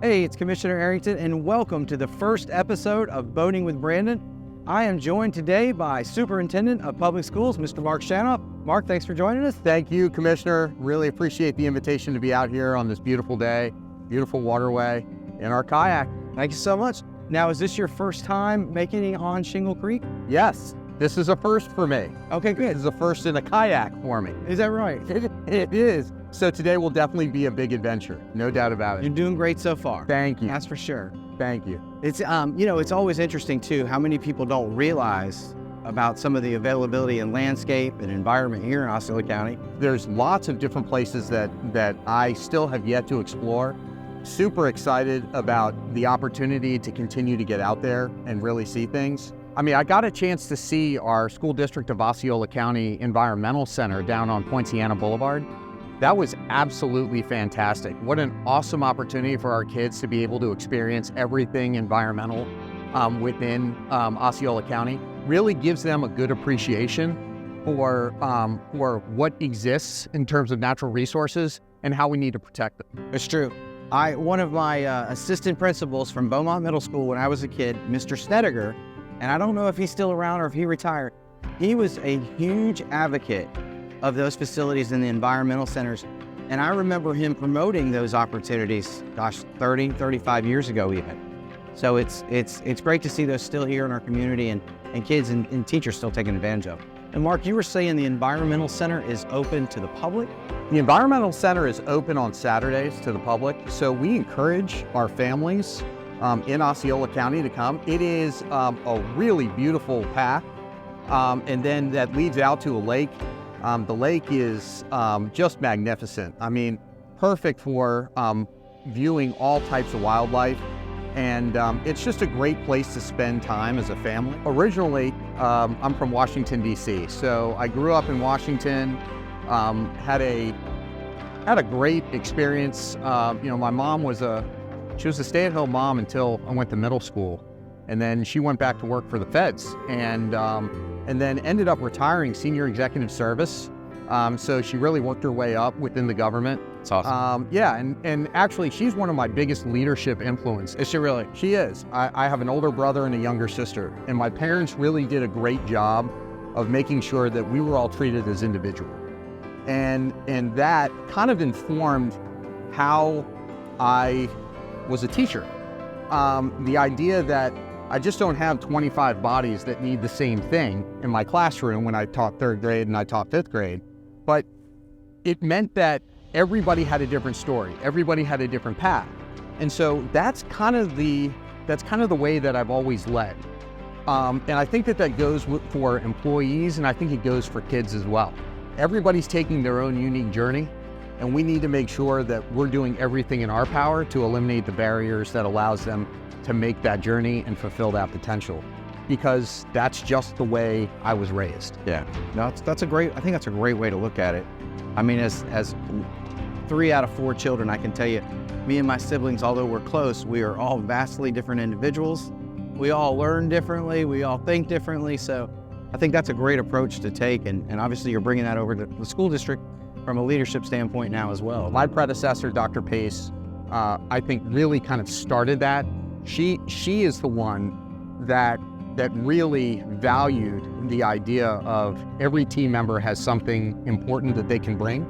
Hey, it's Commissioner Arrington, and welcome to the first episode of Boating with Brandon. I am joined today by Superintendent of Public Schools, Mr. Mark Shanoff. Mark, thanks for joining us. Thank you, Commissioner. Really appreciate the invitation to be out here on this beautiful day, beautiful waterway in our kayak. Thank you so much. Now, is this your first time making it on Shingle Creek? Yes, this is a first for me. Okay, good. This is a first in a kayak for me. Is that right? It is. So today will definitely be a big adventure, no doubt about it. You're doing great so far. Thank you. That's for sure. Thank you. It's it's always interesting too how many people don't realize about some of the availability in landscape and environment here in Osceola County. There's lots of different places that I still have yet to explore. Super excited about the opportunity to continue to get out there and really see things. I mean, I got a chance to see our school district of Osceola County Environmental Center down on Poinciana Boulevard. That was absolutely fantastic. What an awesome opportunity for our kids to be able to experience everything environmental within Osceola County. Really gives them a good appreciation for what exists in terms of natural resources and how we need to protect them. It's true. One of my assistant principals from Beaumont Middle School when I was a kid, Mr. Snediger, and I don't know if he's still around or if he retired, he was a huge advocate of those facilities in the environmental centers. And I remember him promoting those opportunities, 35 years ago even. So it's great to see those still here in our community and kids and teachers still taking advantage of. And Mark, you were saying the environmental center is open to the public? The environmental center is open on Saturdays to the public. So we encourage our families in Osceola County to come. It is a really beautiful path. And then that leads out to a lake. The lake is just magnificent. I mean, perfect for viewing all types of wildlife. And it's just a great place to spend time as a family. Originally, I'm from Washington, D.C. So I grew up in Washington, had a great experience. My mom was a stay-at-home mom until I went to middle school. And then she went back to work for the feds and then ended up retiring senior executive service. So she really worked her way up within the government. It's awesome. And actually she's one of my biggest leadership influences. Is she really? She is. I have an older brother and a younger sister, and my parents really did a great job of making sure that we were all treated as individuals. And that kind of informed how I was a teacher. The idea that I just don't have 25 bodies that need the same thing in my classroom when I taught third grade and I taught fifth grade. But it meant that everybody had a different story. Everybody had a different path. And so that's kind of the way that I've always led. And I think that goes for employees, and I think it goes for kids as well. Everybody's taking their own unique journey, and we need to make sure that we're doing everything in our power to eliminate the barriers that allows them to make that journey and fulfill that potential, because that's just the way I was raised. Yeah, no, I think that's a great way to look at it. I mean, as 3 out of 4 children, I can tell you, me and my siblings, although we're close, we are all vastly different individuals. We all learn differently, we all think differently. So I think that's a great approach to take. And obviously you're bringing that over to the school district from a leadership standpoint now as well. My predecessor, Dr. Pace, I think really kind of started that. She is the one that really valued the idea of every team member has something important that they can bring,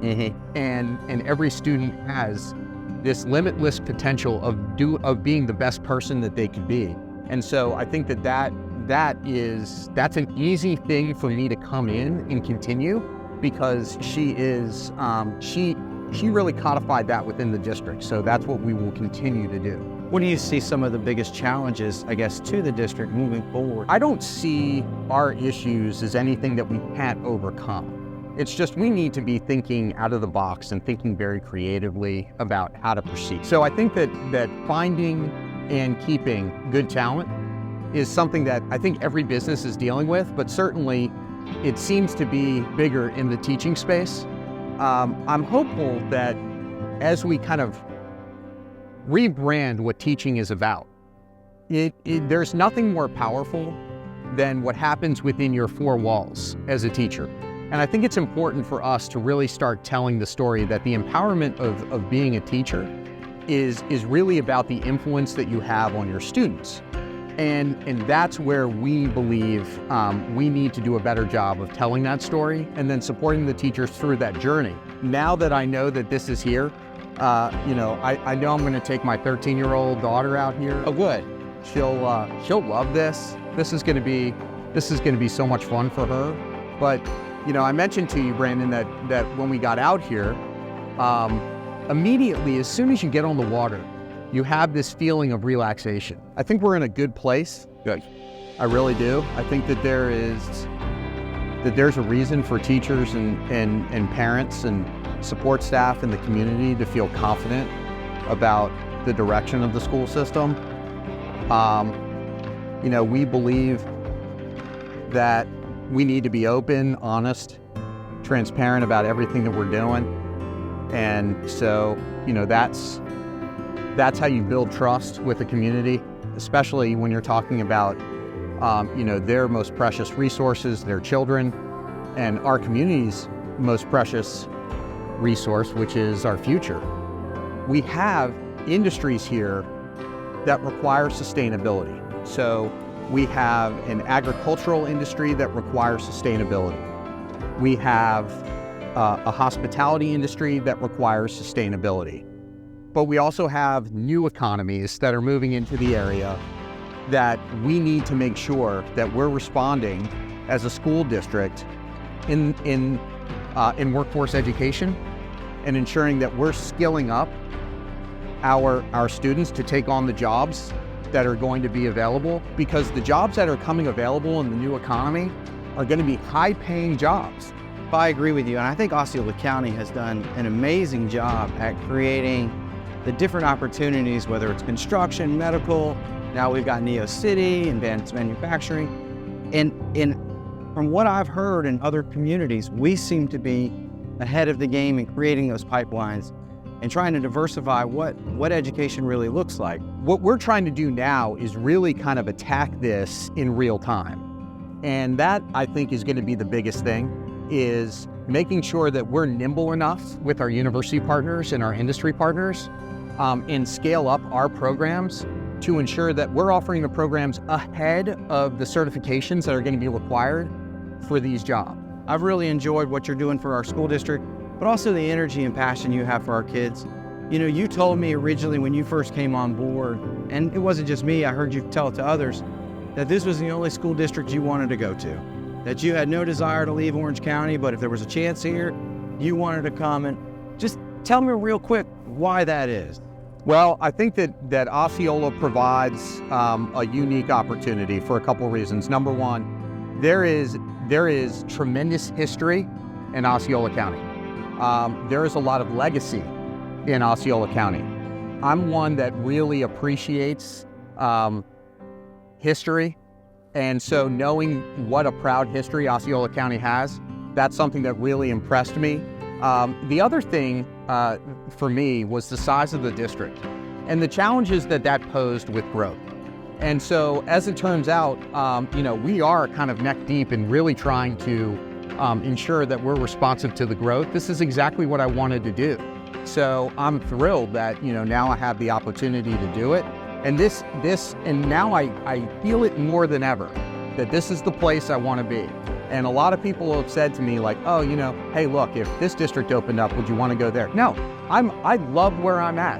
and every student has this limitless potential of being the best person that they could be. And so I think that's an easy thing for me to come in and continue, because she really codified that within the district. So that's what we will continue to do. What do you see some of the biggest challenges, I guess, to the district moving forward? I don't see our issues as anything that we can't overcome. It's just we need to be thinking out of the box and thinking very creatively about how to proceed. So I think that finding and keeping good talent is something that I think every business is dealing with, but certainly it seems to be bigger in the teaching space. I'm hopeful that as we kind of rebrand what teaching is about, there's nothing more powerful than what happens within your 4 walls as a teacher. And I think it's important for us to really start telling the story that the empowerment of being a teacher is really about the influence that you have on your students. And that's where we believe we need to do a better job of telling that story and then supporting the teachers through that journey. Now that I know that this is here, I know I'm going to take my 13-year-old daughter out here. Oh, good. She'll love this. This is going to be so much fun for her. But I mentioned to you, Brandon, that when we got out here, immediately as soon as you get on the water, you have this feeling of relaxation. I think we're in a good place. Good. I really do. I think that there's a reason for teachers and parents and support staff in the community to feel confident about the direction of the school system. We believe that we need to be open, honest, transparent about everything that we're doing. And so, that's how you build trust with the community, especially when you're talking about, their most precious resources, their children, and our community's most precious resource, which is our future. We have industries here that require sustainability. So we have an agricultural industry that requires sustainability. We have a hospitality industry that requires sustainability. But we also have new economies that are moving into the area that we need to make sure that we're responding as a school district in workforce education and ensuring that we're skilling up our students to take on the jobs that are going to be available, because the jobs that are coming available in the new economy are going to be high-paying jobs. I agree with you, and I think Osceola County has done an amazing job at creating the different opportunities, whether it's construction, medical, now we've got Neo City, advanced manufacturing. And from what I've heard in other communities, we seem to be ahead of the game in creating those pipelines and trying to diversify what education really looks like. What we're trying to do now is really kind of attack this in real time. And that, I think, is going to be the biggest thing, is making sure that we're nimble enough with our university partners and our industry partners and scale up our programs to ensure that we're offering the programs ahead of the certifications that are going to be required for these jobs. I've really enjoyed what you're doing for our school district, but also the energy and passion you have for our kids. You told me originally when you first came on board, and it wasn't just me, I heard you tell it to others, that this was the only school district you wanted to go to, that you had no desire to leave Orange County, but if there was a chance here, you wanted to come. And just tell me real quick why that is. Well, I think that Osceola provides a unique opportunity for a couple of reasons. Number one, there is tremendous history in Osceola County. There is a lot of legacy in Osceola County. I'm one that really appreciates history, and so knowing what a proud history Osceola County has, that's something that really impressed me. The other thing for me was the size of the district and the challenges that posed with growth. And so as it turns out, we are kind of neck deep in really trying to ensure that we're responsive to the growth. This is exactly what I wanted to do. So I'm thrilled that, now I have the opportunity to do it. And and now I feel it more than ever, that this is the place I want to be. And a lot of people have said to me like, oh, hey, look, if this district opened up, would you want to go there? No, I love where I'm at.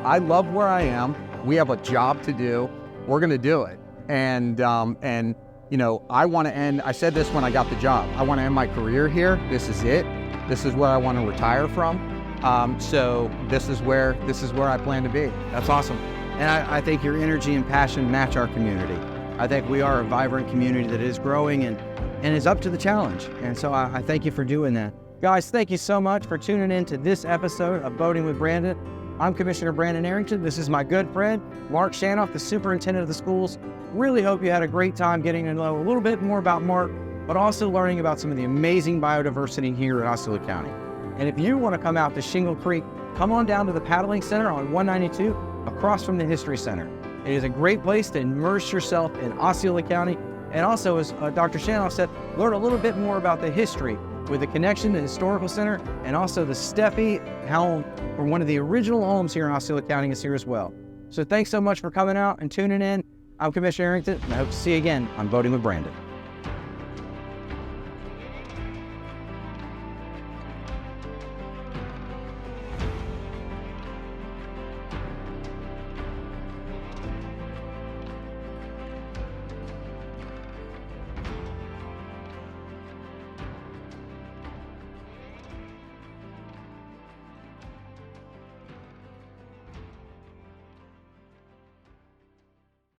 I love where I am. We have a job to do. We're going to do it. And I want to end, I said this when I got the job, I want to end my career here. This is it. This is where I want to retire from. So this is where I plan to be. That's awesome. And I think your energy and passion match our community. I think we are a vibrant community that is growing and is up to the challenge. And so I thank you for doing that. Guys, thank you so much for tuning in to this episode of Boating with Brandon. I'm Commissioner Brandon Arrington. This is my good friend, Mark Shanoff, the superintendent of the schools. Really hope you had a great time getting to know a little bit more about Mark, but also learning about some of the amazing biodiversity here in Osceola County. And if you want to come out to Shingle Creek, come on down to the Paddling Center on 192 across from the History Center. It is a great place to immerse yourself in Osceola County, and also, as Dr. Shanoff said, learn a little bit more about the history with a connection to the Historical Center, and also the Steffi home, or one of the original homes here in Osceola County, is here as well. So thanks so much for coming out and tuning in. I'm Commissioner Arrington, and I hope to see you again on Voting with Brandon.